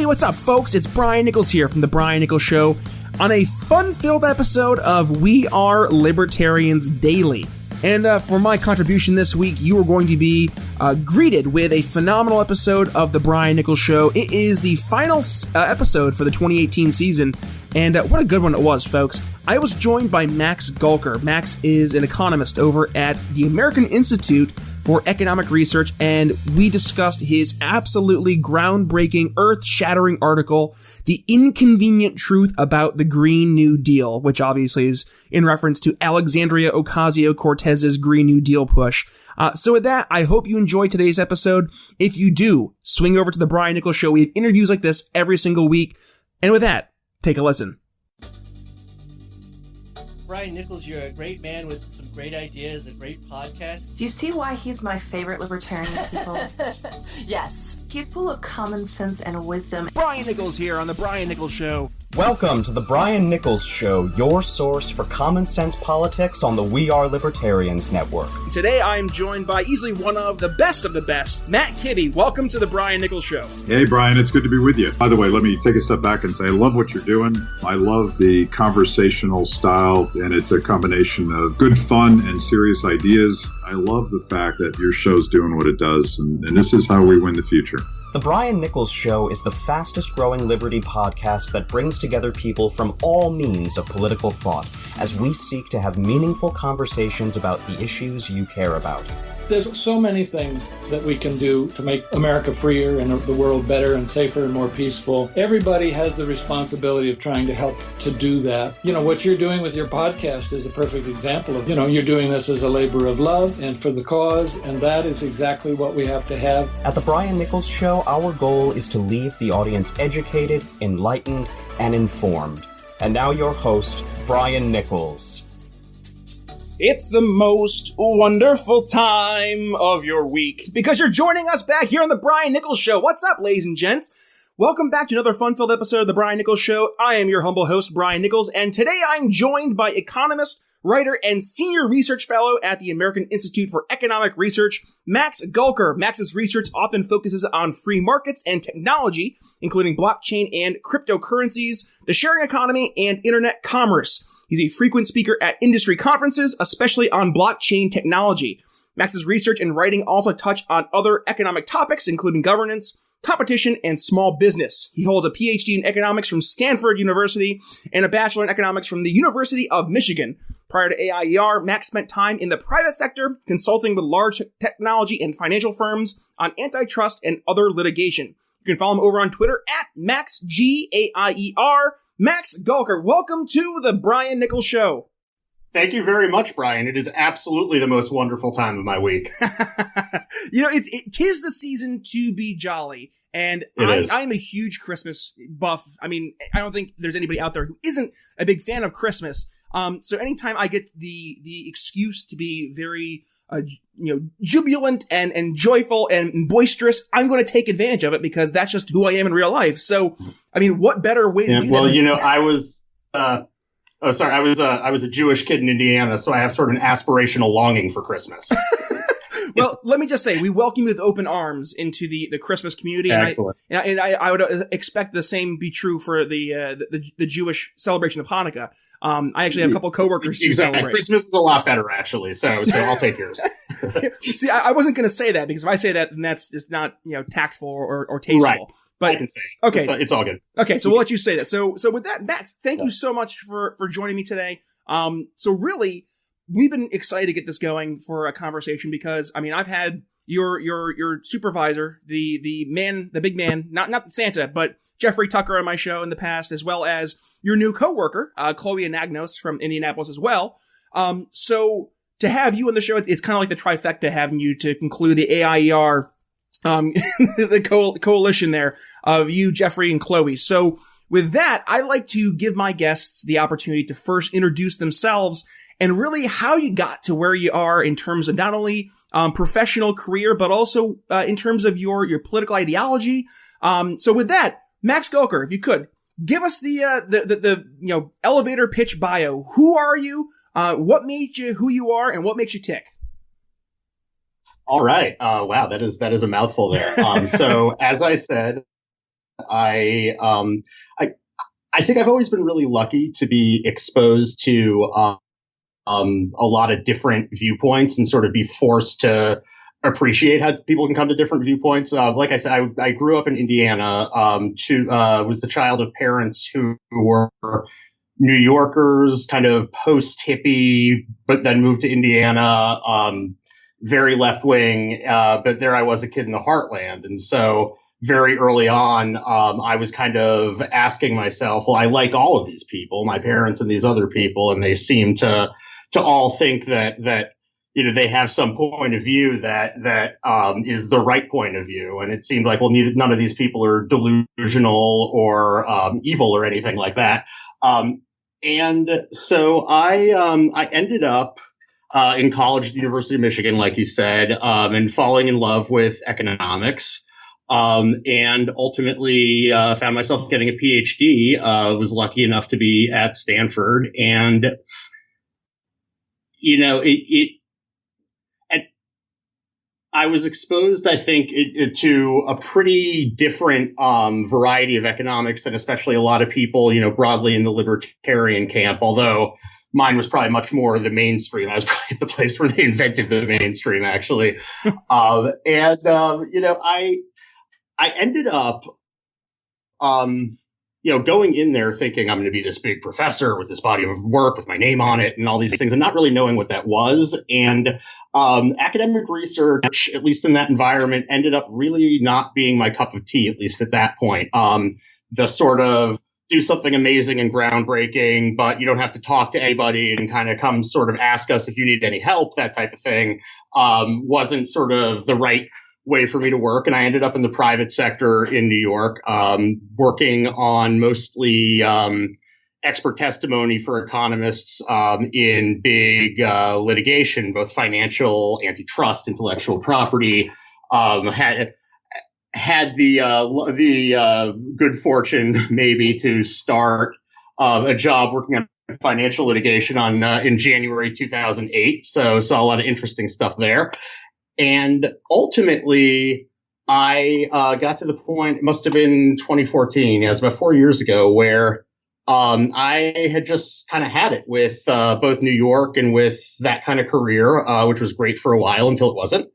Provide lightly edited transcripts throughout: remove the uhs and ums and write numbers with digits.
Hey, what's up, folks? It's Brian Nichols here from The Brian Nichols Show on a fun-filled episode of We Are Libertarians Daily. And for my contribution this week, you are going to be greeted with a phenomenal episode of The Brian Nichols Show. It is the final episode for the 2018 season, and what a good one it was, folks. I was joined by Max Gulker. Max is an economist over at the American Institute for Economic Research, and we discussed his absolutely groundbreaking, earth-shattering article, The Inconvenient Truth About the Green New Deal, which obviously is in reference to Alexandria Ocasio-Cortez's Green New Deal push. So with that, I hope you enjoyed today's episode. If you do, swing over to The Brian Nichols Show. We have interviews like this every single week. And with that, take a listen. Brian Nichols, you're a great man with some great ideas, a great podcast. Do you see why he's my favorite libertarian people? Yes. He's full of common sense and wisdom. Brian Nichols here on The Brian Nichols Show. Welcome to The Brian Nichols Show, your source for common sense politics on the We Are Libertarians network. Today I am joined by easily one of the best, Matt Kibbe. Welcome to The Brian Nichols Show. Hey, Brian, it's good to be with you. By the way, let me take a step back and say I love what you're doing. I love the conversational style, and it's a combination of good fun and serious ideas. I love the fact that your show's doing what it does, and this is how we win the future. The Brian Nichols Show is the fastest growing liberty podcast that brings together people from all means of political thought as we seek to have meaningful conversations about the issues you care about. There's so many things that we can do to make America freer and the world better and safer and more peaceful. Everybody has the responsibility of trying to help to do that. You know, what you're doing with your podcast is a perfect example of, you're doing this as a labor of love and for the cause, and that is exactly what we have to have. At The Brian Nichols Show, our goal is to leave the audience educated, enlightened, and informed. And now your host, Brian Nichols. It's the most wonderful time of your week because you're joining us back here on The Brian Nichols Show. What's up, ladies and gents? Welcome back to another fun-filled episode of The Brian Nichols Show. I am your humble host, Brian Nichols, and today I'm joined by economist, writer, and senior research fellow at the American Institute for Economic Research, Max Gulker. Max's research often focuses on free markets and technology, including blockchain and cryptocurrencies, the sharing economy, and internet commerce. He's a frequent speaker at industry conferences, especially on blockchain technology. Max's research and writing also touch on other economic topics, including governance, competition, and small business. He holds a PhD in economics from Stanford University and a bachelor in economics from the University of Michigan. Prior to AIER, Max spent time in the private sector, consulting with large technology and financial firms on antitrust and other litigation. You can follow him over on Twitter at MaxGAIER. Max Gulker, welcome to the Brian Nichols Show. Thank you very much, Brian. It is absolutely the most wonderful time of my week. Tis the season to be jolly, and I'm a huge Christmas buff. I mean, I don't think there's anybody out there who isn't a big fan of Christmas. So anytime I get the excuse to be very jubilant and joyful and boisterous, I'm going to take advantage of it because that's just who I am in real life. So, I mean, what better way to do that? Well, I was a Jewish kid in Indiana, so I have sort of an aspirational longing for Christmas. Well, let me just say, we welcome you with open arms into the Christmas community. Excellent. And I would expect the same be true for the Jewish celebration of Hanukkah. I actually have a couple of coworkers who celebrate. Christmas is a lot better, actually, so I'll take yours. See, I wasn't going to say that because if I say that, then that's just not tactful or tasteful. Right. But I can say it. Okay. It's all good. Okay, so we'll let you say that. So with that, Max, thank you so much for joining me today. So really, we've been excited to get this going for a conversation because, I mean, I've had your supervisor, the big man, not Santa, but Jeffrey Tucker on my show in the past, as well as your new coworker, Chloe Anagnos from Indianapolis as well. So to have you on the show, it's kind of like the trifecta having you to conclude the AIER, the coalition there of you, Jeffrey, and Chloe. So with that, I like to give my guests the opportunity to first introduce themselves and really how you got to where you are in terms of not only professional career, but also in terms of your political ideology. So with that, Max Gulker, if you could give us the elevator pitch bio. Who are you? What made you who you are, and what makes you tick? All right. Wow, that is a mouthful there. So as I said, I think I've always been really lucky to be exposed to a lot of different viewpoints and sort of be forced to appreciate how people can come to different viewpoints. Like I said, I grew up in Indiana. Was the child of parents who were New Yorkers, kind of post hippie, but then moved to Indiana. Very left wing, but there I was, a kid in the heartland, and so very early on, I was kind of asking myself, well, I like all of these people, my parents and these other people, and they seem to all think that they have some point of view that is the right point of view, and it seemed like, well, none of these people are delusional or evil or anything like that, and so I ended up in college at the University of Michigan, like you said, and falling in love with economics. And ultimately found myself getting a PhD. Was lucky enough to be at Stanford, and I was exposed, I think, to a pretty different variety of economics than especially a lot of people, broadly in the libertarian camp. Although mine was probably much more the mainstream. I was probably the place where they invented the mainstream, actually. I ended up, going in there thinking I'm going to be this big professor with this body of work with my name on it and all these things, and not really knowing what that was. And academic research, at least in that environment, ended up really not being my cup of tea, at least at that point. The sort of do something amazing and groundbreaking, but you don't have to talk to anybody and kind of come sort of ask us if you need any help, that type of thing, wasn't sort of the right way for me to work. And I ended up in the private sector in New York, working on mostly expert testimony for economists in big litigation, both financial, antitrust, intellectual property. Had the good fortune maybe to start a job working on financial litigation in January 2008. So saw a lot of interesting stuff there. And ultimately, I got to the point, it must have been 2014, it was about 4 years ago, where I had just kind of had it with both New York and with that kind of career, which was great for a while until it wasn't.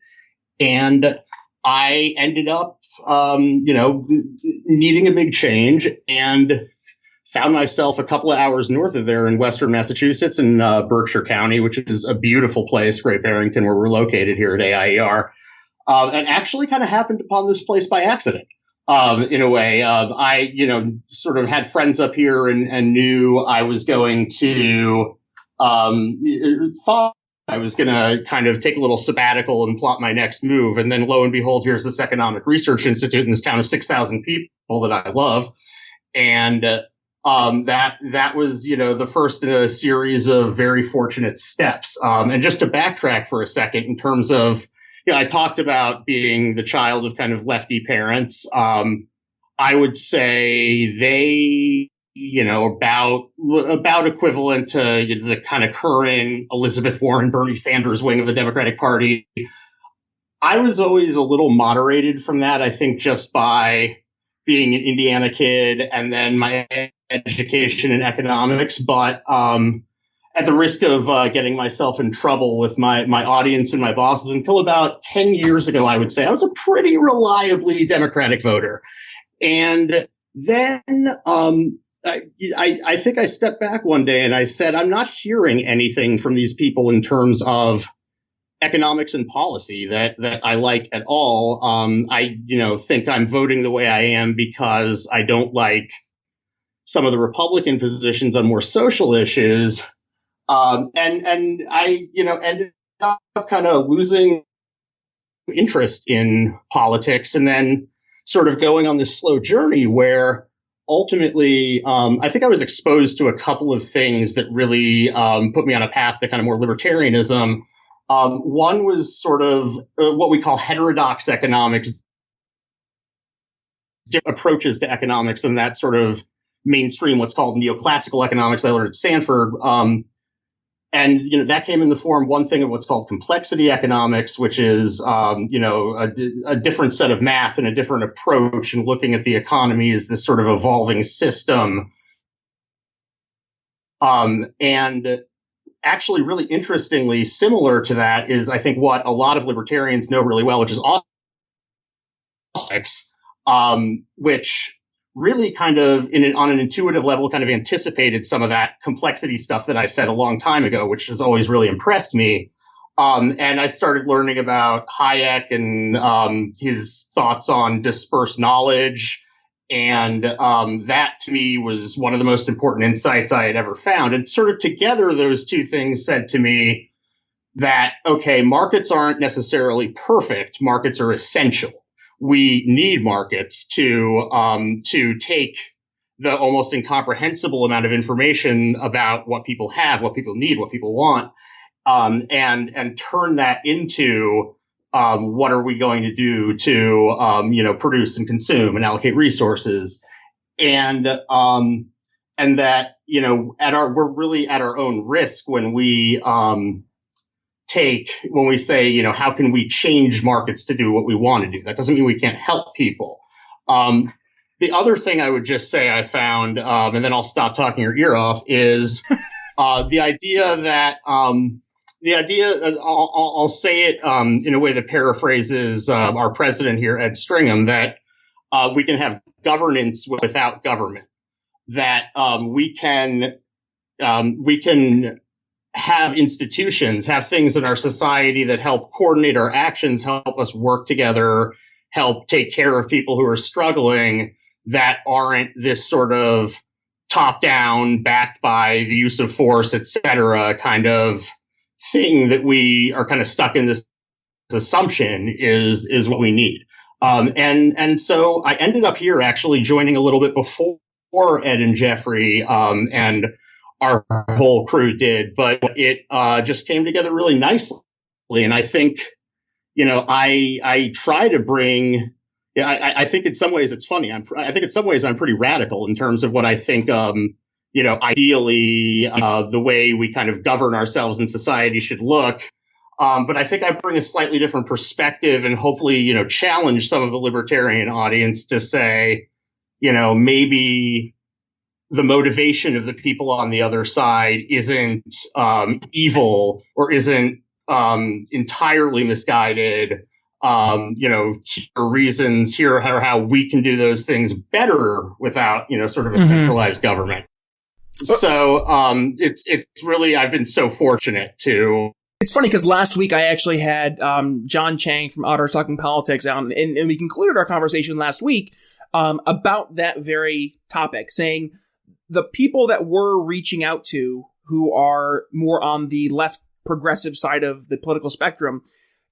And I ended up, needing a big change, and found myself a couple of hours north of there in Western Massachusetts in Berkshire County, which is a beautiful place, Great Barrington, where we're located here at AIER, and actually kind of happened upon this place by accident. In a way, I, sort of had friends up here and knew I was going to, thought I was going to kind of take a little sabbatical and plot my next move. And then lo and behold, here's this economic research institute in this town of 6,000 people that I love. And that was, the first in a series of very fortunate steps. And just to backtrack for a second in terms of, I talked about being the child of kind of lefty parents. I would say they, about equivalent to the kind of current Elizabeth Warren, Bernie Sanders wing of the Democratic Party. I was always a little moderated from that, I think, just by being an Indiana kid and then my education in economics. But at the risk of getting myself in trouble with my audience and my bosses, until about 10 years ago, I would say I was a pretty reliably Democratic voter. And then I think I stepped back one day and I said, I'm not hearing anything from these people in terms of economics and policy that I like at all. I think I'm voting the way I am because I don't like some of the Republican positions on more social issues. And I, ended up kind of losing interest in politics and then sort of going on this slow journey where ultimately, I think I was exposed to a couple of things that really put me on a path to kind of more libertarianism. One was sort of what we call heterodox economics, approaches to economics, and that sort of mainstream, what's called neoclassical economics I learned at Stanford. and, that came in the form, one thing, of what's called complexity economics, which is, a different set of math and a different approach in looking at the economy as this sort of evolving system. And actually, really interestingly, similar to that is, I think, what a lot of libertarians know really well, which is economics, which really kind of, on an intuitive level, kind of anticipated some of that complexity stuff that I said a long time ago, which has always really impressed me. And I started learning about Hayek and his thoughts on dispersed knowledge. And that, to me, was one of the most important insights I had ever found. And sort of together, those two things said to me that, okay, markets aren't necessarily perfect. Markets are essential. We need markets to take the almost incomprehensible amount of information about what people have, what people need, what people want, and turn that into what are we going to do to produce and consume and allocate resources, and that we're really at our own risk when we say, how can we change markets to do what we want to do? That doesn't mean we can't help people. The other thing I would just say I found, and then I'll stop talking your ear off, is the idea that I'll say it in a way that paraphrases our president here, Ed Stringham, that we can have governance without government, that we can have institutions, have things in our society that help coordinate our actions, help us work together, help take care of people who are struggling, that aren't this sort of top-down, backed by the use of force, et cetera, kind of thing that we are kind of stuck in this assumption is what we need. And so I ended up here actually joining a little bit before Ed and Jeffrey and our whole crew did, but it just came together really nicely. And I think, I try to bring, I think in some ways it's funny. I think in some ways I'm pretty radical in terms of what I think, ideally, the way we kind of govern ourselves in society should look. But I think I bring a slightly different perspective and hopefully, challenge some of the libertarian audience to say, maybe the motivation of the people on the other side isn't evil or isn't entirely misguided. Here are reasons, here are how we can do those things better without, sort of a centralized government. So it's really, I've been so fortunate to. It's funny because last week I actually had John Chang from Otters Talking Politics out, and we concluded our conversation last week about that very topic, saying the people that we're reaching out to who are more on the left progressive side of the political spectrum,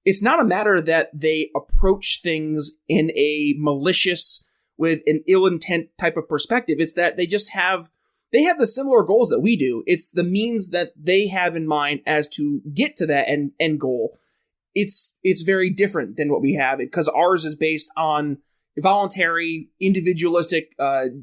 it's not a matter that they approach things in a malicious, with an ill intent type of perspective. It's that they have the similar goals that we do. It's the means that they have in mind as to get to that end goal. It's very different than what we have, because ours is based on voluntary, individualistic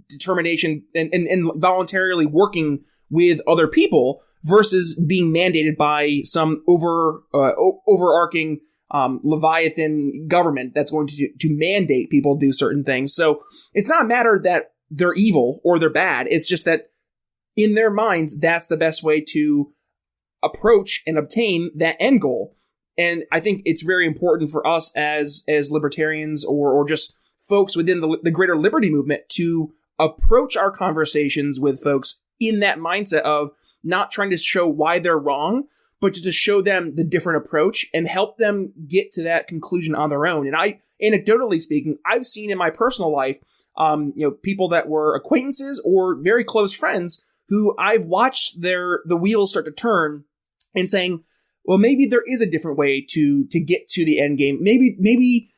determination and voluntarily working with other people versus being mandated by some overarching Leviathan government that's going to mandate people do certain things. So it's not a matter that they're evil or they're bad. It's just that in their minds, that's the best way to approach and obtain that end goal. And I think it's very important for us as libertarians or just folks within the greater liberty movement to approach our conversations with folks in that mindset of not trying to show why they're wrong, but to show them the different approach and help them get to that conclusion on their own. And anecdotally speaking, I've seen in my personal life, people that were acquaintances or very close friends who I've watched the wheels start to turn and saying, well, maybe there is a different way to get to the end game. Maybe,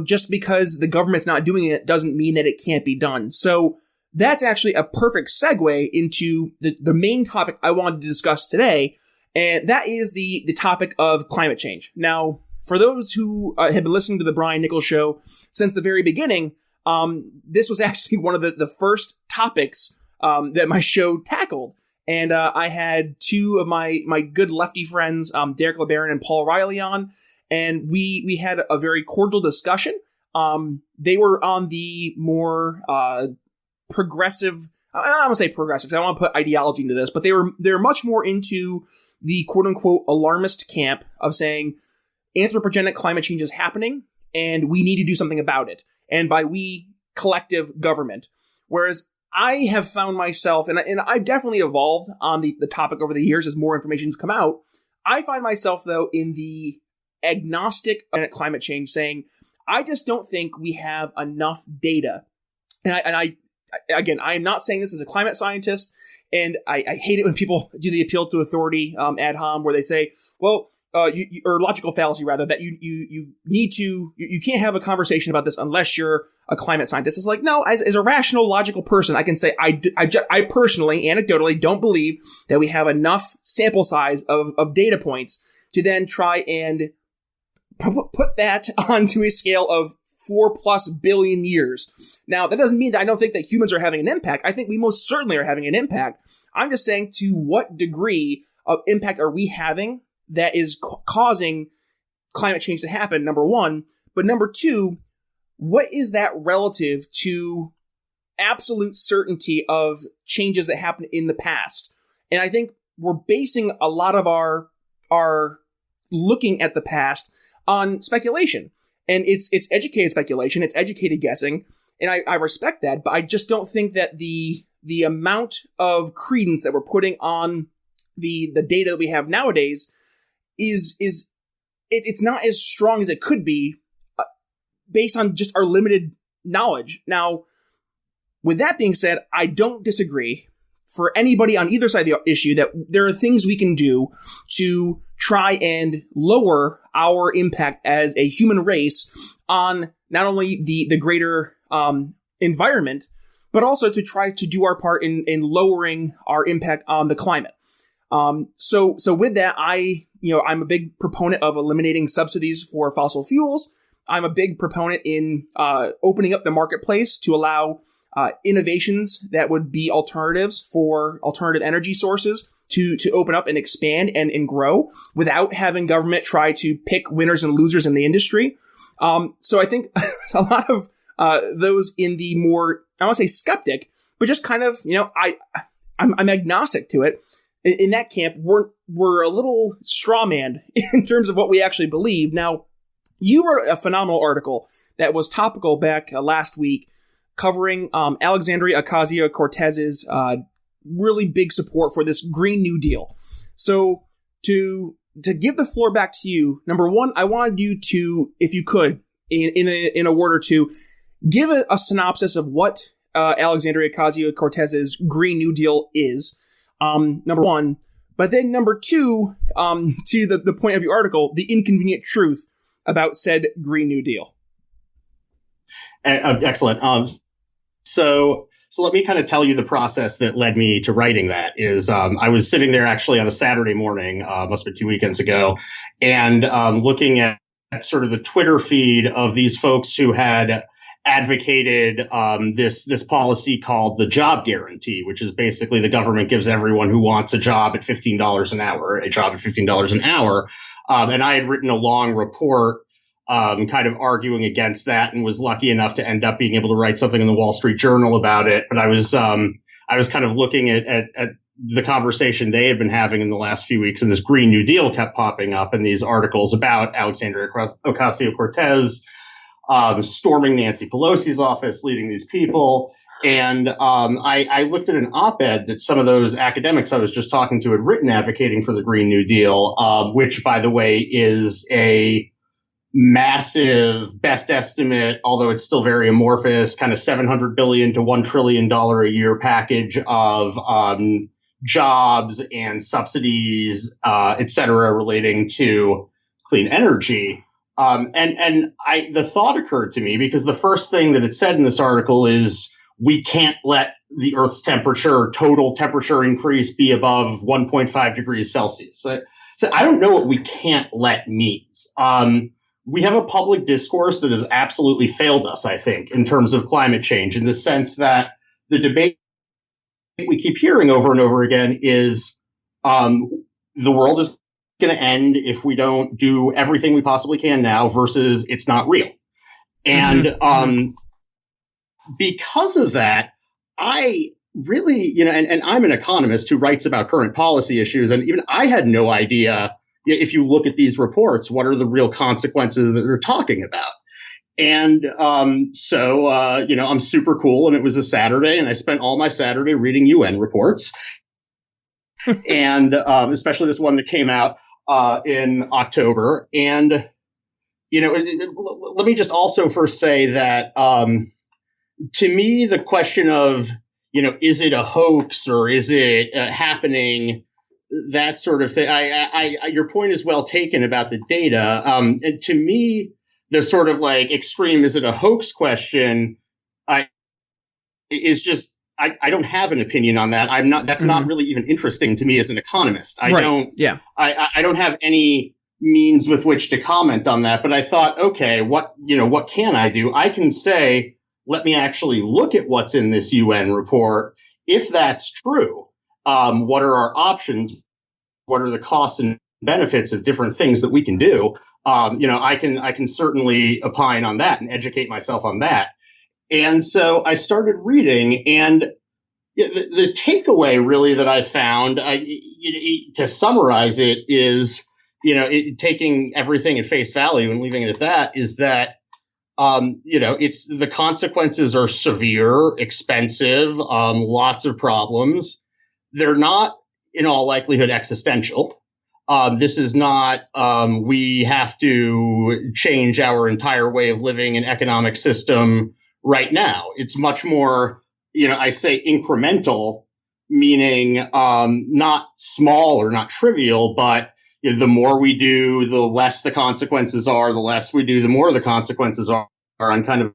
just because the government's not doing it doesn't mean that it can't be done. So that's actually a perfect segue into the main topic I wanted to discuss today. And that is the topic of climate change. Now, for those who have been listening to the Brian Nichols Show since the very beginning, this was actually one of the first topics that my show tackled. And I had two of my good lefty friends, Derek LeBaron and Paul Riley, on, and we had a very cordial discussion. They were on the more progressive. I don't want to say progressive. I don't want to put ideology into this, but they're much more into the quote unquote alarmist camp of saying anthropogenic climate change is happening and we need to do something about it. And by we, collective government. Whereas I have found myself, and I've definitely evolved on the topic over the years as more information's come out. I find myself, though, in the agnostic climate change, saying, I just don't think we have enough data. And I am not saying this as a climate scientist, and I hate it when people do the appeal to authority ad hom, where they say, well, or logical fallacy rather, that you can't have a conversation about this unless you're a climate scientist. It's like, no, as a rational, logical person, I can say I personally, anecdotally, don't believe that we have enough sample size of data points to then try and put that onto a scale of 4+ billion years. Now, that doesn't mean that I don't think that humans are having an impact. I think we most certainly are having an impact. I'm just saying, to what degree of impact are we having that is causing climate change to happen, number one. But number two, what is that relative to absolute certainty of changes that happened in the past? And I think we're basing a lot of our looking at the past on speculation. And it's educated speculation, it's educated guessing, and I respect that, but I just don't think that the amount of credence that we're putting on the data that we have nowadays it's not as strong as it could be based on just our limited knowledge. Now, with that being said, I don't disagree for anybody on either side of the issue that there are things we can do to try and lower our impact as a human race on not only the greater environment, but also to try to do our part in lowering our impact on the climate. So with that, I'm a big proponent of eliminating subsidies for fossil fuels. I'm a big proponent in opening up the marketplace to allow innovations that would be alternatives for alternative energy sources to open up and expand and grow without having government try to pick winners and losers in the industry. So I think a lot of those in the more, I want to say skeptic, but just kind of, I'm agnostic to it. In that camp, we're a little strawmanned in terms of what we actually believe. Now, you wrote a phenomenal article that was topical back last week covering Alexandria Ocasio-Cortez's really big support for this Green New Deal. So to give the floor back to you, number one, I wanted you to, if you could, in a word or two, give a synopsis of what Alexandria Ocasio-Cortez's Green New Deal is. Number one, but then number two, to the point of your article, the inconvenient truth about said Green New Deal. Excellent. So let me kind of tell you the process that led me to writing that. Is I was sitting there actually on a Saturday morning, must have been 2 weekends ago, and looking at sort of the Twitter feed of these folks who had advocated this policy called the job guarantee, which is basically the government gives everyone who wants a job at $15 an hour, a job at $15 an hour. And I had written a long report kind of arguing against that, and was lucky enough to end up being able to write something in the Wall Street Journal about it. But I was kind of looking at the conversation they had been having in the last few weeks, and this Green New Deal kept popping up in these articles about Alexandria Ocasio-Cortez storming Nancy Pelosi's office, leading these people. And I looked at an op-ed that some of those academics I was just talking to had written advocating for the Green New Deal, which, by the way, is a massive best estimate, although it's still very amorphous, kind of $700 billion to $1 trillion a year package of jobs and subsidies, et cetera, relating to clean energy. The thought occurred to me because the first thing that it said in this article is we can't let the Earth's total temperature increase be above 1.5 degrees Celsius. So I don't know what we can't let means. We have a public discourse that has absolutely failed us, I think, in terms of climate change, in the sense that the debate we keep hearing over and over again is the world is going to end if we don't do everything we possibly can now versus it's not real. And because of that, I really, and I'm an economist who writes about current policy issues, and even I had no idea, if you look at these reports, what are the real consequences that they're talking about. And so I'm super cool, and it was a Saturday, and I spent all my Saturday reading UN reports, and especially this one that came out in October. And let me just also first say that to me, the question of is it a hoax or is it happening, that sort of thing. Your point is well taken about the data. And to me, the sort of like extreme, is it a hoax question, is just, I don't have an opinion on that. That's not really even interesting to me as an economist. I don't have any means with which to comment on that, but I thought, okay, what can I do? I can say, let me actually look at what's in this UN report. If that's true, what are our options? What are the costs and benefits of different things that we can do? I can certainly opine on that and educate myself on that. And so I started reading, and the takeaway really that I found, to summarize it, is, taking everything at face value and leaving it at that, is that, it's the consequences are severe, expensive, lots of problems. They're not, in all likelihood, existential. This is not, we have to change our entire way of living and economic system right now. It's much more, I say incremental, meaning not small or not trivial, but the more we do, the less the consequences are. The less we do, the more the consequences are on kind of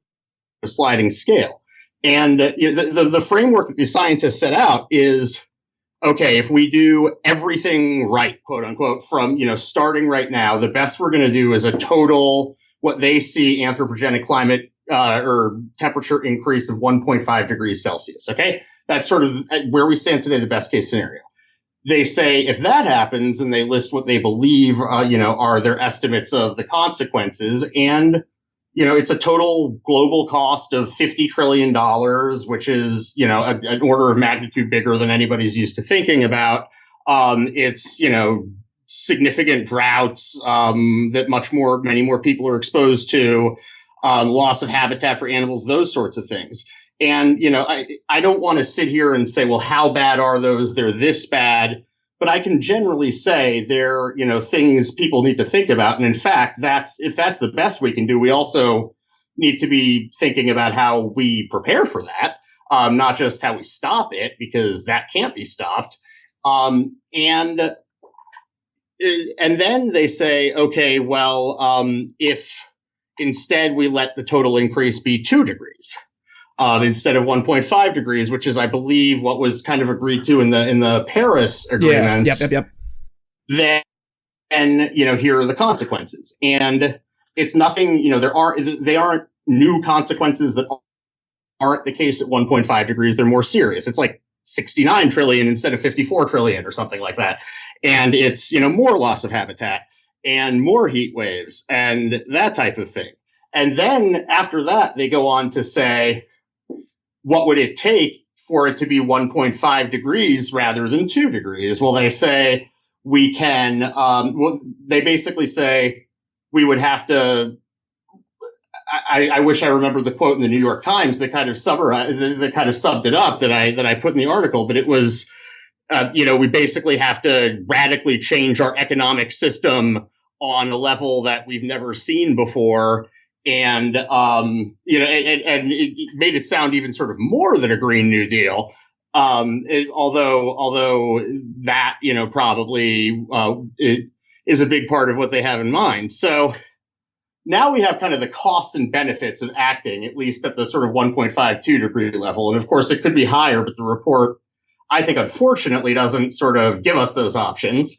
a sliding scale. And the framework that the scientists set out is, okay, if we do everything right, quote unquote, from, starting right now, the best we're going to do is a total, what they see, anthropogenic climate or temperature increase of 1.5 degrees Celsius. Okay. That's sort of where we stand today, the best case scenario. They say if that happens, and they list what they believe, are their estimates of the consequences. And, it's a total global cost of $50 trillion, which is, an order of magnitude bigger than anybody's used to thinking about. It's, significant droughts that many more people are exposed to, loss of habitat for animals, those sorts of things. And, I don't want to sit here and say, well, how bad are those? They're this bad. But I can generally say they're, things people need to think about. And in fact, if that's the best we can do, we also need to be thinking about how we prepare for that, not just how we stop it, because that can't be stopped. And then they say, okay, well, if instead we let the total increase be 2 degrees. Instead of 1.5 degrees, which is, I believe, what was kind of agreed to in the Paris agreement. Yep. Then, here are the consequences. And it's nothing, they aren't new consequences that aren't the case at 1.5 degrees. They're more serious. It's like 69 trillion instead of 54 trillion or something like that. And it's, more loss of habitat and more heat waves and that type of thing. And then after that, they go on to say, what would it take for it to be 1.5 degrees rather than 2 degrees? Well, they say we can, they basically say we would have to, I wish I remember the quote in the New York Times that kind of subbed it up that I put in the article, but it was, we basically have to radically change our economic system on a level that we've never seen before. And, and it made it sound even sort of more than a Green New Deal. Although that, probably, it is a big part of what they have in mind. So now we have kind of the costs and benefits of acting, at least at the sort of 1.52 degree level. And of course it could be higher, but the report, I think, unfortunately doesn't sort of give us those options.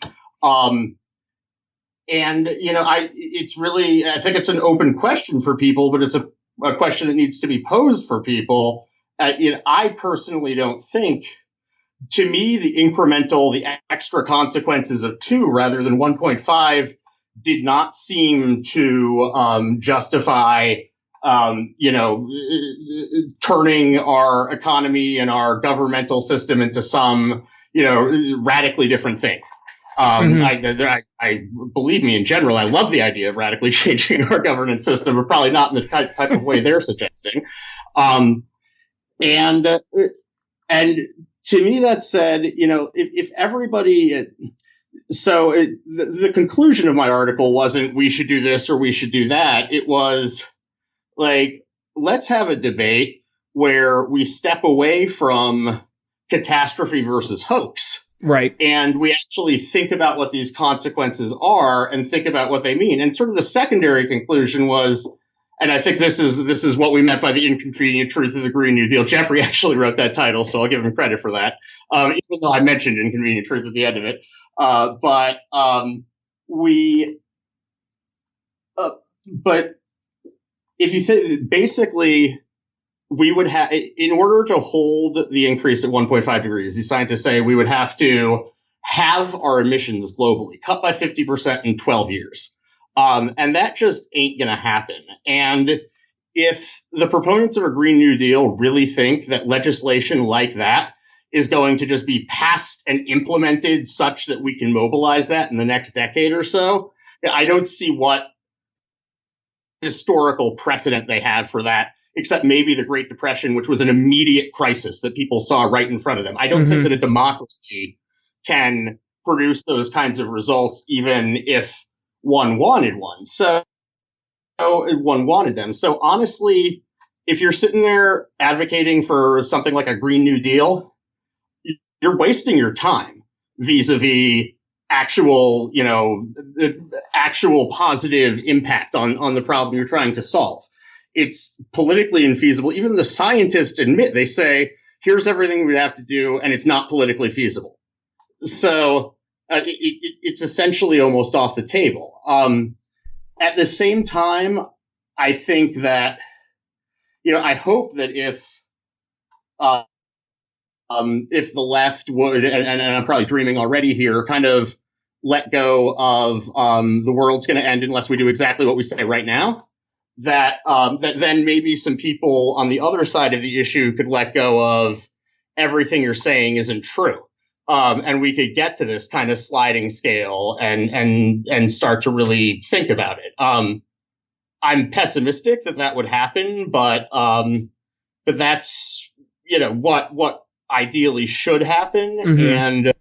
And, it's really, I think it's an open question for people, but it's a question that needs to be posed for people. I personally don't think to me, the extra consequences of 2 rather than 1.5 did not seem to justify, turning our economy and our governmental system into some, radically different thing. I believe me, in general, I love the idea of radically changing our governance system, but probably not in the type of way they're suggesting. And to me, that said, if everybody, the conclusion of my article wasn't we should do this or we should do that. It was like, let's have a debate where we step away from catastrophe versus hoax. Right. And we actually think about what these consequences are and think about what they mean. And sort of the secondary conclusion was, and I think this is what we meant by the inconvenient truth of the Green New Deal. Jeffrey actually wrote that title, so I'll give him credit for that, even though I mentioned inconvenient truth at the end of it. But if you think, basically, we would have, in order to hold the increase at 1.5 degrees, these scientists say we would have to have our emissions globally cut by 50% in 12 years. And that just ain't going to happen. And if the proponents of a Green New Deal really think that legislation like that is going to just be passed and implemented such that we can mobilize that in the next decade or so, I don't see what historical precedent they have for that, except maybe the Great Depression, which was an immediate crisis that people saw right in front of them. I don't think that a democracy can produce those kinds of results, even if one wanted one. So one wanted them. So honestly, if you're sitting there advocating for something like a Green New Deal, you're wasting your time vis-a-vis actual positive impact on the problem you're trying to solve. It's politically infeasible. Even the scientists admit, they say, here's everything we'd have to do, and it's not politically feasible. So it's essentially almost off the table. At the same time, I think that, I hope that if the left would, and I'm probably dreaming already here, kind of let go of the world's going to end unless we do exactly what we say right now, that then maybe some people on the other side of the issue could let go of everything you're saying isn't true. And we could get to this kind of sliding scale and start to really think about it. I'm pessimistic that would happen, but that's, what ideally should happen. And,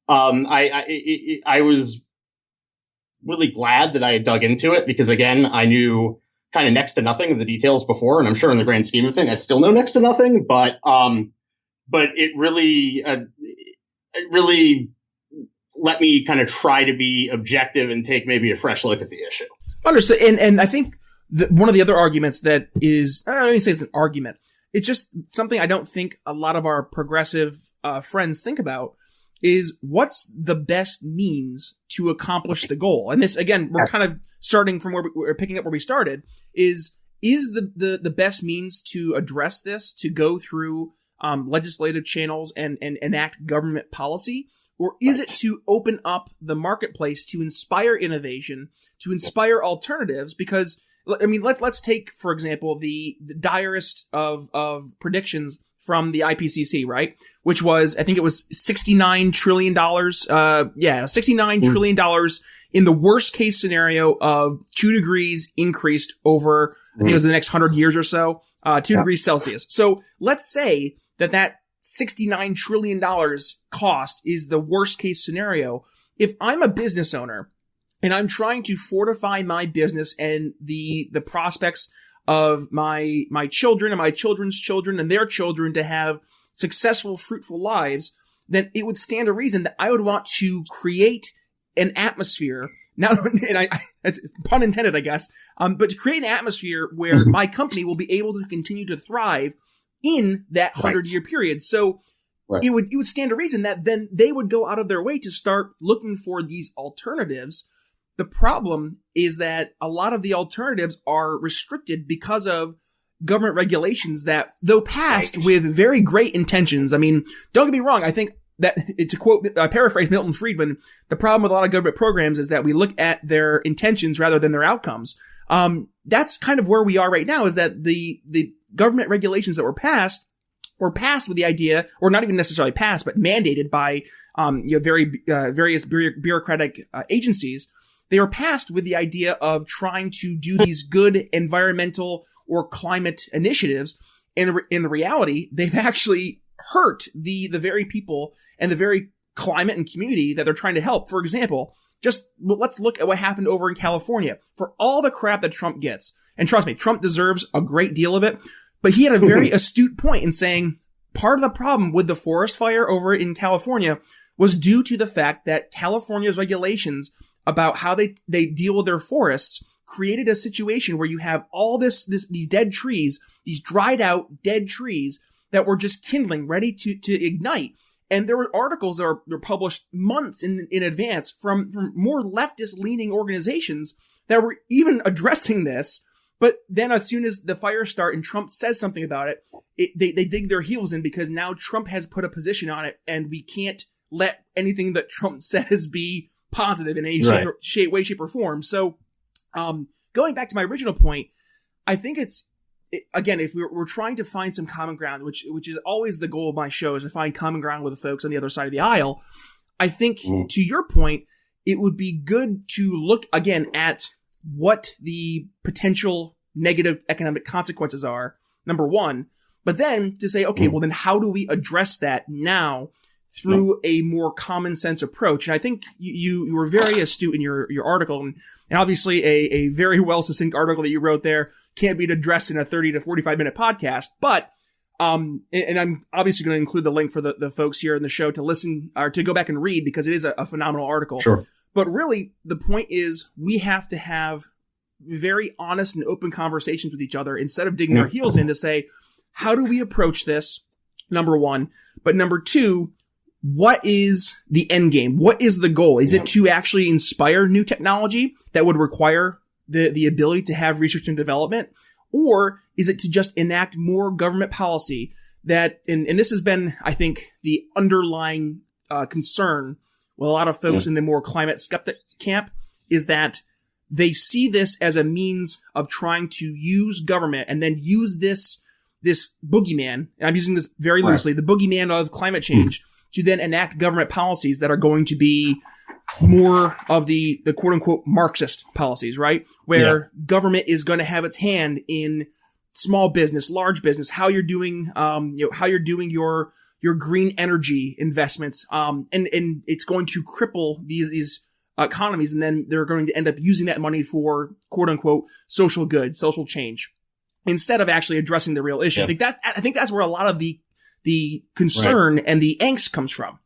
I was really glad that I had dug into it because, again, I knew kind of next to nothing of the details before. And I'm sure in the grand scheme of things, I still know next to nothing, but it really let me kind of try to be objective and take maybe a fresh look at the issue. Understood. And I think one of the other arguments that is, I don't even say it's an argument. It's just something I don't think a lot of our progressive friends think about is what's the best means to accomplish the goal. And this, again, we're kind of starting from where we're picking up where we started is the best means to address this, to go through legislative channels and enact government policy? Or is it to open up the marketplace to inspire innovation, to inspire alternatives? Because, I mean, let's take, for example, the direst of predictions from the IPCC, right? Which was, I think it was $69 trillion. $69 trillion in the worst case scenario of 2 degrees increased over, I think it was the next 100 years or so, 2 degrees Celsius. So let's say that $69 trillion cost is the worst case scenario. If I'm a business owner and I'm trying to fortify my business and the prospects of my children and my children's children and their children to have successful, fruitful lives, then it would stand to reason that I would want to create an atmosphere. Now, and that's pun intended, I guess, but to create an atmosphere where my company will be able to continue to thrive in that 100-year period. So it would stand to reason that then they would go out of their way to start looking for these alternatives. The problem is that a lot of the alternatives are restricted because of government regulations that, though passed with very great intentions, I mean, don't get me wrong, I think that, to quote, paraphrase Milton Friedman, the problem with a lot of government programs is that we look at their intentions rather than their outcomes. That's kind of where we are right now, is that the government regulations that were passed with the idea, or not even necessarily passed, but mandated by, various bureaucratic agencies. They were passed with the idea of trying to do these good environmental or climate initiatives. And in the reality, they've actually hurt the very people and the very climate and community that they're trying to help. For example, let's look at what happened over in California. For all the crap that Trump gets, and trust me, Trump deserves a great deal of it, but he had a very astute point in saying part of the problem with the forest fire over in California was due to the fact that California's regulations about how they deal with their forests created a situation where you have all these dead trees, these dried out dead trees that were just kindling, ready to ignite. And there were articles that were published months in advance from more leftist leaning organizations that were even addressing this. But then as soon as the fires start and Trump says something about it, they dig their heels in, because now Trump has put a position on it, and we can't let anything that Trump says be positive in any way, shape, or form. So, going back to my original point, I think again, if we're trying to find some common ground, which is always the goal of my show, is to find common ground with the folks on the other side of the aisle. I think to your point, it would be good to look again at what the potential negative economic consequences are, number one, but then to say, okay, well then how do we address that now through a more common sense approach? And I think you were very astute in your article, and obviously a very well succinct article that you wrote there can't be addressed in a 30 to 45 minute podcast, but and I'm obviously going to include the link for the folks here in the show to listen or to go back and read, because it is a phenomenal article. Sure. But really, the point is we have to have very honest and open conversations with each other instead of digging our heels in to say, how do we approach this? Number one. But number two, what is the end game? What is the goal? Is it to actually inspire new technology that would require the ability to have research and development? Or is it to just enact more government policy that, and this has been, I think, the underlying concern with a lot of folks in the more climate skeptic camp, is that they see this as a means of trying to use government and then use this boogeyman, and I'm using this very loosely, the boogeyman of climate change, to then enact government policies that are going to be more of the quote unquote Marxist policies, right? Where government is going to have its hand in small business, large business, how you're doing, how you're doing your green energy investments. And it's going to cripple these economies. And then they're going to end up using that money for quote unquote social good, social change, instead of actually addressing the real issue. I think that's where a lot of the concern and the angst comes from.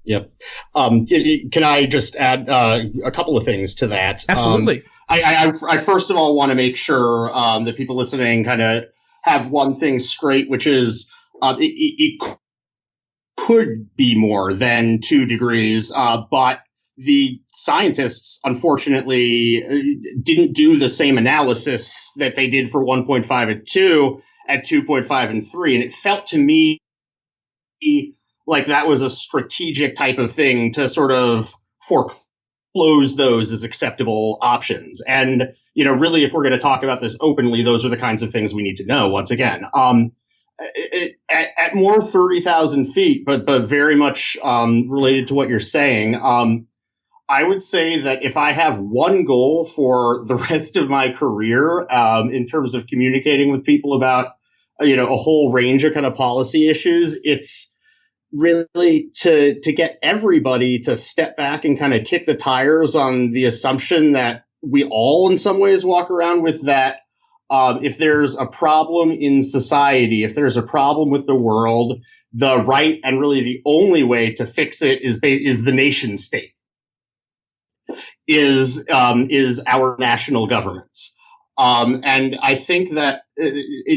Yep. Can I just add a couple of things to that? Absolutely. I first of all want to make sure that people listening kind of have one thing straight, which is it could be more than 2 degrees, but the scientists, unfortunately, didn't do the same analysis that they did for 1.5 and 2 at 2.5 and 3. And it felt to me like that was a strategic type of thing to sort of foreclose those as acceptable options. And, really, if we're going to talk about this openly, those are the kinds of things we need to know, once again. At more 30,000 feet, but very much related to what you're saying, I would say that if I have one goal for the rest of my career in terms of communicating with people about, a whole range of kind of policy issues, it's really to get everybody to step back and kind of kick the tires on the assumption that we all in some ways walk around with, that if there's a problem in society, if there's a problem with the world, the right and really the only way to fix it is the nation state, is our national governments. And I think that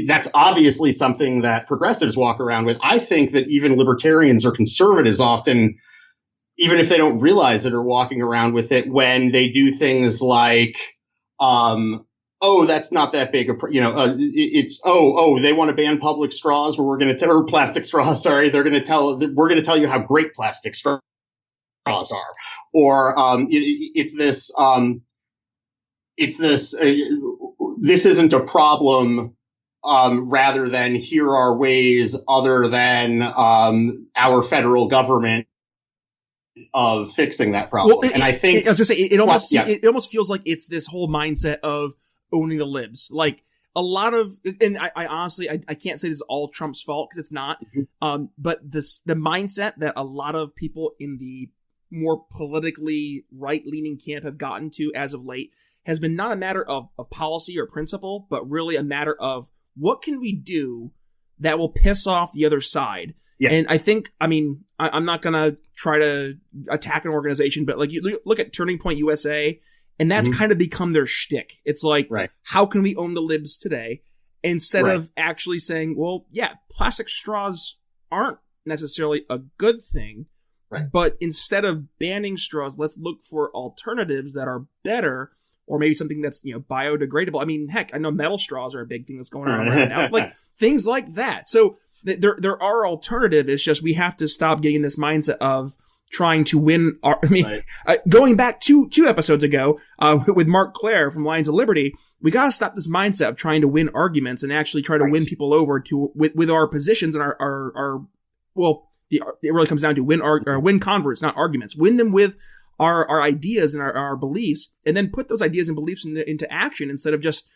that's obviously something that progressives walk around with. I think that even libertarians or conservatives often, even if they don't realize it, are walking around with it when they do things like, oh, that's not that big it's they want to ban public straws, where we're going to or plastic straws. Sorry, we're going to tell you how great plastic straws are, or this isn't a problem. Rather than here are ways other than our federal government of fixing that problem. Well, and I think I was gonna say it almost feels like it's this whole mindset of owning the libs. Like a lot of, and I honestly I can't say this is all Trump's fault, because it's not. Mm-hmm. But the mindset that a lot of people in the more politically right-leaning camp have gotten to as of late has been not a matter of policy or principle, but really a matter of what can we do that will piss off the other side. Yeah. And I think, I'm not going to try to attack an organization, but like you look at Turning Point USA, and that's kind of become their shtick. It's like, how can we own the libs today? Instead of actually saying, well, yeah, plastic straws aren't necessarily a good thing, but instead of banning straws, let's look for alternatives that are better, or maybe something that's, biodegradable. I mean, heck, I know metal straws are a big thing that's going on right now. Like things like that. So there are alternatives. It's just we have to stop getting this mindset of trying to win. Going back two episodes ago with Mark Claire from Lions of Liberty, we got to stop this mindset of trying to win arguments and actually try to win people over with our positions and it really comes down to win converts, not arguments. Win them with our ideas and our beliefs, and then put those ideas and beliefs into action instead of just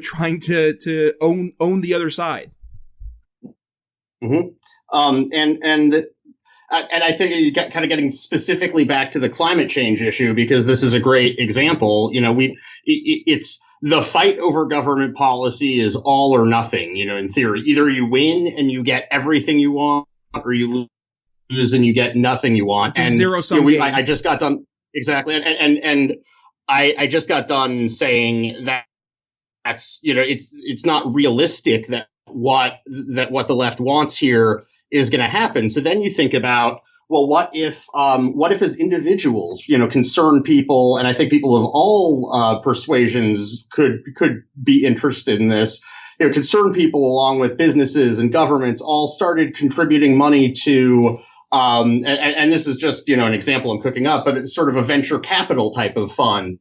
trying to own the other side. Mm-hmm. And I think you get kind of getting specifically back to the climate change issue, because this is a great example. It's the fight over government policy is all or nothing. In theory, either you win and you get everything you want, or you lose and you get nothing you want. It's a zero-sum game. I just got done exactly, and I just got done saying that that's it's not realistic that what the left wants here is going to happen. So then you think about, well, what if as individuals, concerned people, and I think people of all persuasions could be interested in this. Concerned people, along with businesses and governments, all started contributing money to, and this is just, an example I'm cooking up, but it's sort of a venture capital type of fund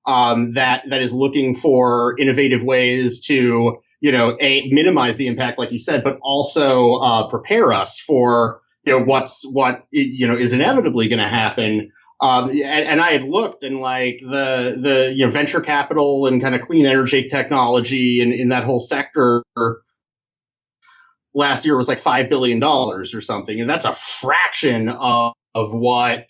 that is looking for innovative ways to, minimize the impact, like you said, but also prepare us for, what is inevitably going to happen. And I had looked, and like the venture capital and kind of clean energy technology and in that whole sector last year was like $5 billion or something. And that's a fraction of what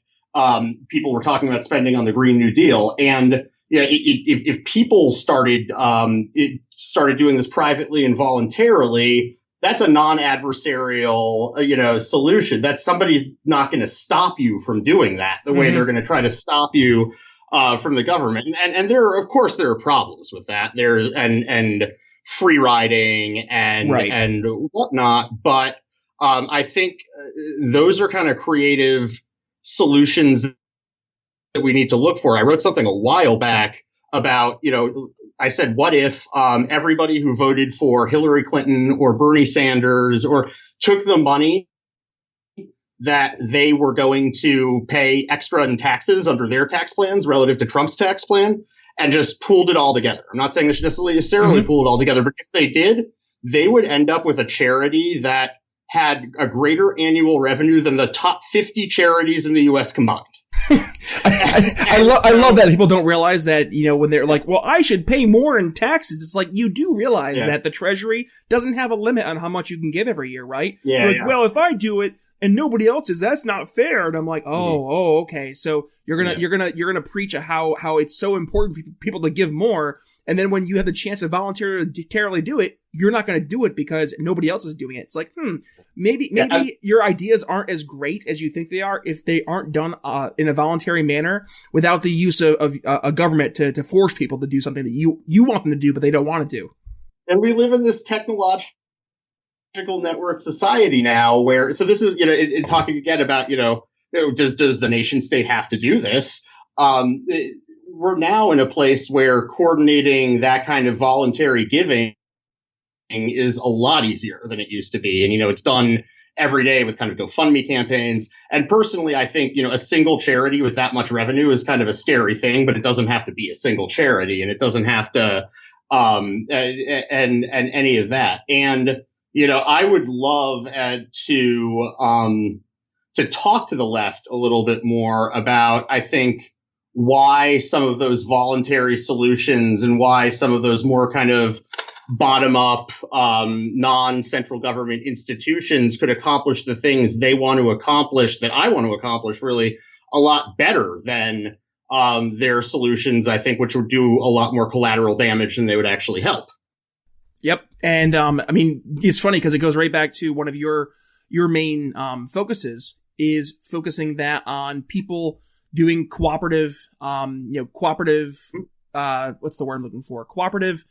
people were talking about spending on the Green New Deal. And if people started doing this privately and voluntarily, that's a non-adversarial, solution. That's somebody's not going to stop you from doing that the way they're going to try to stop you from the government. And there are problems with that. And free riding and whatnot. But I think those are kind of creative solutions that we need to look for. I wrote something a while back about, I said, what if everybody who voted for Hillary Clinton or Bernie Sanders or took the money that they were going to pay extra in taxes under their tax plans relative to Trump's tax plan and just pooled it all together? I'm not saying they should necessarily pool it all together, but if they did, they would end up with a charity that had a greater annual revenue than the top 50 charities in the U.S. combined. I love that people don't realize that, when they're like, well, I should pay more in taxes. It's like, you do realize that the Treasury doesn't have a limit on how much you can give every year, right? Yeah. Well, if I do it and nobody else is, that's not fair. And I'm like, okay. So you're gonna preach how it's so important for people to give more. And then when you have the chance to voluntarily do it, you're not going to do it because nobody else is doing it. It's like, maybe your ideas aren't as great as you think they are if they aren't done in a voluntary manner without the use of a government to force people to do something that you want them to do, but they don't want to do. And we live in this technological network society now where, so this is, talking again about, does the nation state have to do this? we're now in a place where coordinating that kind of voluntary giving is a lot easier than it used to be. And, it's done every day with kind of GoFundMe campaigns. And personally, I think, a single charity with that much revenue is kind of a scary thing, but it doesn't have to be a single charity, and it doesn't have to, and any of that. And, I would love to talk to the left a little bit more about, I think, why some of those voluntary solutions and why some of those more kind of bottom-up, non-central government institutions could accomplish the things they want to accomplish, that I want to accomplish, really a lot better than their solutions, I think, which would do a lot more collateral damage than they would actually help. Yep. And it's funny because it goes right back to one of your main focuses is focusing that on people doing cooperative, what's the word I'm looking for? Cooperative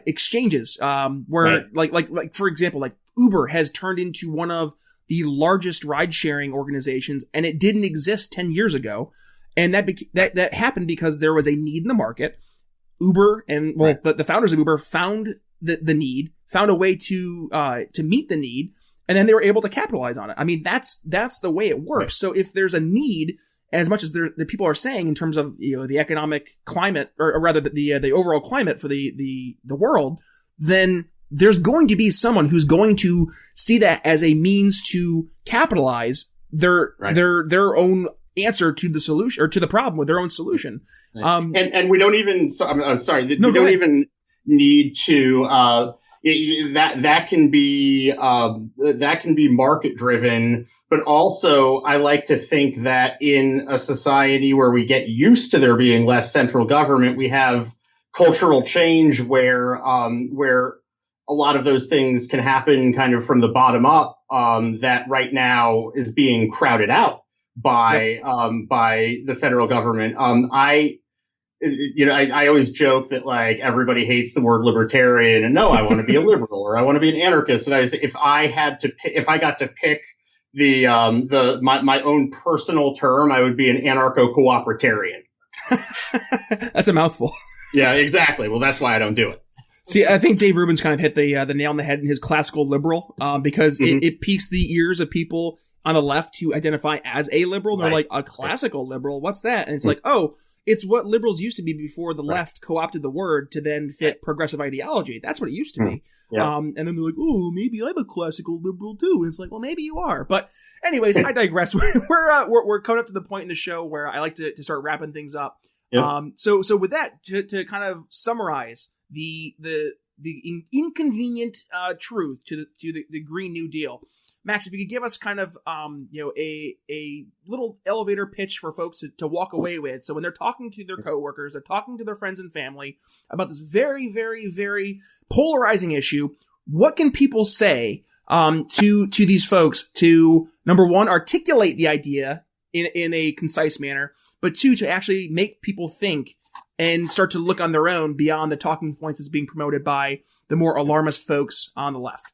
exchanges, where right. like for example, like Uber has turned into one of the largest ride sharing organizations, and it didn't exist 10 years ago. And that happened because there was a need in the market. Uber and right. the founders of Uber found the need, found a way to meet the need, and then they were able to capitalize on it. I mean, that's the way it works. Right. So if there's a need, as much as the people are saying in terms of the economic climate, or rather the overall climate for the world, then there's going to be someone who's going to see that as a means to capitalize their own answer to the solution, or to the problem with their own solution. Right. And we don't even. I'm sorry. No, we don't even need to. That can be market driven. But also, I like to think that in a society where we get used to there being less central government, we have cultural change where a lot of those things can happen kind of from the bottom up, that right now is being crowded out by the federal government. I always joke that like everybody hates the word libertarian, and no, I want to be a liberal or I want to be an anarchist. And I say, if I got to pick my own personal term, I would be an anarcho-cooperatarian. That's a mouthful. Yeah, exactly. Well, that's why I don't do it. See, I think Dave Rubin's kind of hit the nail on the head in his classical liberal, because it piques the ears of people on the left who identify as a liberal. They're like, a classical liberal? What's that? And it's like, oh, it's what liberals used to be before the left co-opted the word to then fit progressive ideology. That's what it used to be. Yeah. And then they're like, oh, maybe I'm a classical liberal too. And it's like, well, maybe you are. But anyways, I digress. We're coming up to the point in the show where I like to start wrapping things up. Yep. So with that, to kind of summarize the inconvenient truth to the Green New Deal. Max, if you could give us kind of a little elevator pitch for folks to walk away with. So when they're talking to their coworkers, they're talking to their friends and family about this very, very, very polarizing issue, what can people say to these folks to, number one, articulate the idea in a concise manner, but two, to actually make people think and start to look on their own beyond the talking points that's being promoted by the more alarmist folks on the left?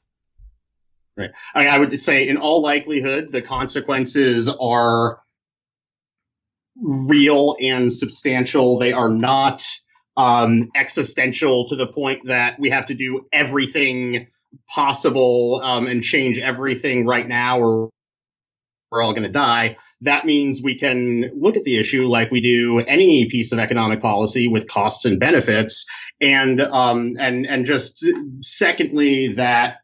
Right. I would say, in all likelihood, the consequences are real and substantial. They are not existential to the point that we have to do everything possible and change everything right now, or we're all going to die. That means we can look at the issue like we do any piece of economic policy, with costs and benefits, and just secondly that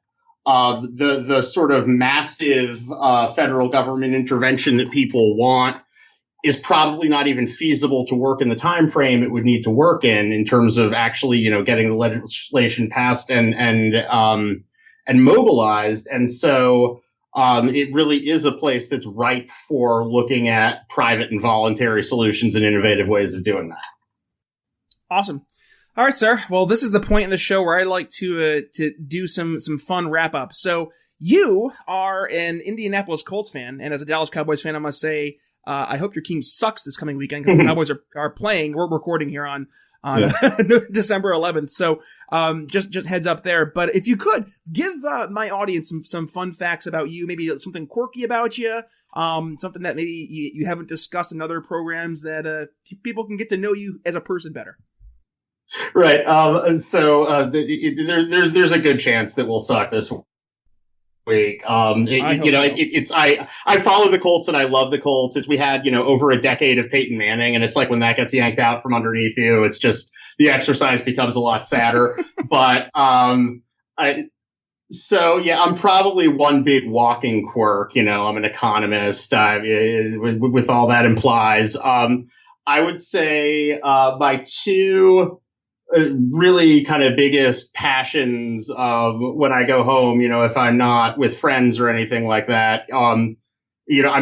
the sort of massive federal government intervention that people want is probably not even feasible to work in the time frame it would need to work in terms of actually, getting the legislation passed and mobilized. And so it really is a place that's ripe for looking at private and voluntary solutions and innovative ways of doing that. Awesome. All right, sir. Well, this is the point in the show where I like to do some fun wrap up. So you are an Indianapolis Colts fan, and as a Dallas Cowboys fan, I must say I hope your team sucks this coming weekend because the Cowboys are playing. We're recording here on December 11th. So, just heads up there. But if you could give, my audience some fun facts about you, maybe something quirky about you, something that maybe you haven't discussed in other programs that, people can get to know you as a person better. Right. There's a good chance that we'll suck this week. I follow the Colts and I love the Colts. We had, over a decade of Peyton Manning, and it's like when that gets yanked out from underneath you, it's just the exercise becomes a lot sadder. But, I'm probably one big walking quirk. I'm an economist, with all that implies. I would say, my two really kind of biggest passions when I go home, if I'm not with friends or anything like that, I'm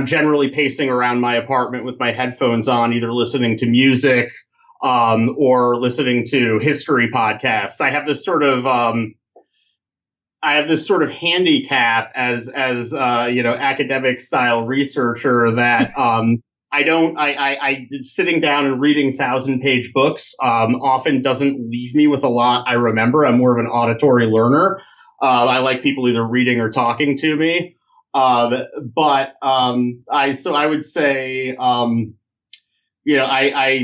generally pacing around my apartment with my headphones on, either listening to music or listening to history podcasts. I have this sort of handicap as academic style researcher that I sitting down and reading 1,000-page books often doesn't leave me with a lot I remember. I'm more of an auditory learner. I like people either reading or talking to me. I would say, I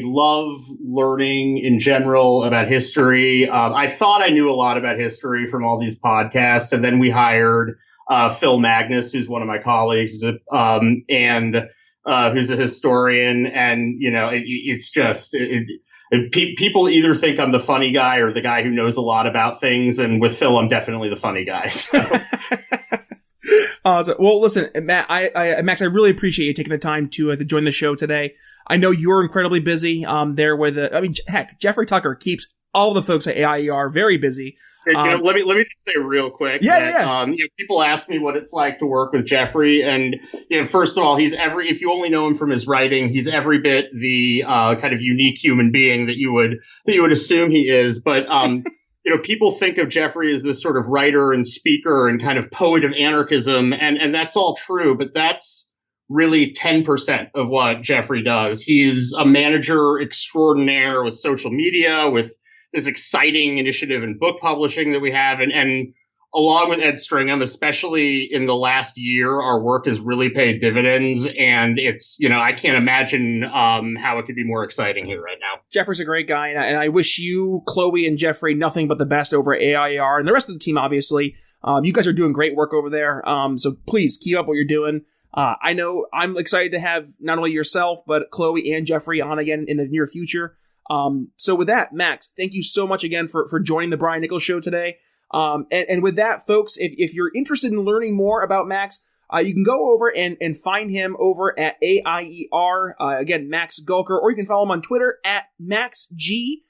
love learning in general about history. I thought I knew a lot about history from all these podcasts, and then we hired Phil Magnus, who's one of my colleagues, who's a historian, and it's just people either think I'm the funny guy or the guy who knows a lot about things, and with Phil, I'm definitely the funny guy. So. Well, listen, Matt, Max, I really appreciate you taking the time to join the show today. I know you're incredibly busy. There with heck, Jeffrey Tucker keeps all the folks at AIER very busy. Let me just say real quick. People ask me what it's like to work with Jeffrey, and first of all, if you only know him from his writing, he's every bit the kind of unique human being that you would assume he is. But people think of Jeffrey as this sort of writer and speaker and kind of poet of anarchism, and that's all true, but that's really 10% of what Jeffrey does. He's a manager extraordinaire with social media, with this exciting initiative in book publishing that we have. And along with Ed Stringham, especially in the last year, our work has really paid dividends. And it's, I can't imagine how it could be more exciting here right now. Jeffrey's a great guy. And I wish you, Chloe, and Jeffrey nothing but the best over at AIER and the rest of the team, obviously. You guys are doing great work over there. So please keep up what you're doing. I know I'm excited to have not only yourself, but Chloe and Jeffrey on again in the near future. So with that, Max, thank you so much again for joining the Brian Nichols Show today. And with that, folks, if you're interested in learning more about Max, you can go over and find him over at AIER, again, Max Gulker, or you can follow him on Twitter at MaxGAIER.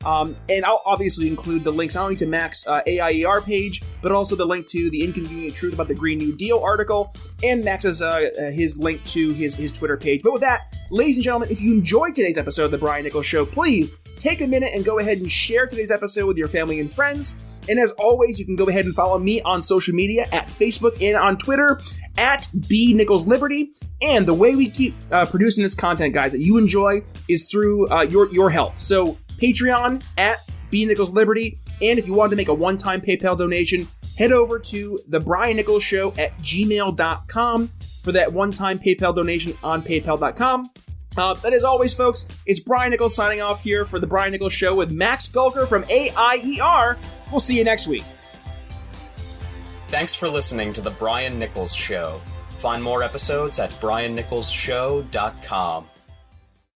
And I'll obviously include the links not only to Max AIER page, but also the link to the Inconvenient Truth about the Green New Deal article, and Max's his link to his Twitter page. But with that, ladies and gentlemen, if you enjoyed today's episode of the Brian Nichols Show, please take a minute and go ahead and share today's episode with your family and friends. And as always, you can go ahead and follow me on social media at Facebook and on Twitter at bnicholsliberty. And the way we keep producing this content, guys, that you enjoy is through your help. So Patreon at bnicholsliberty. And if you want to make a one-time PayPal donation, head over to the Brian Nichols Show at gmail.com for that one-time PayPal donation on paypal.com. But as always, folks, it's Brian Nichols signing off here for the Brian Nichols Show with Max Gulker from AIER. We'll see you next week. Thanks for listening to the Brian Nichols Show. Find more episodes at briannicholsshow.com.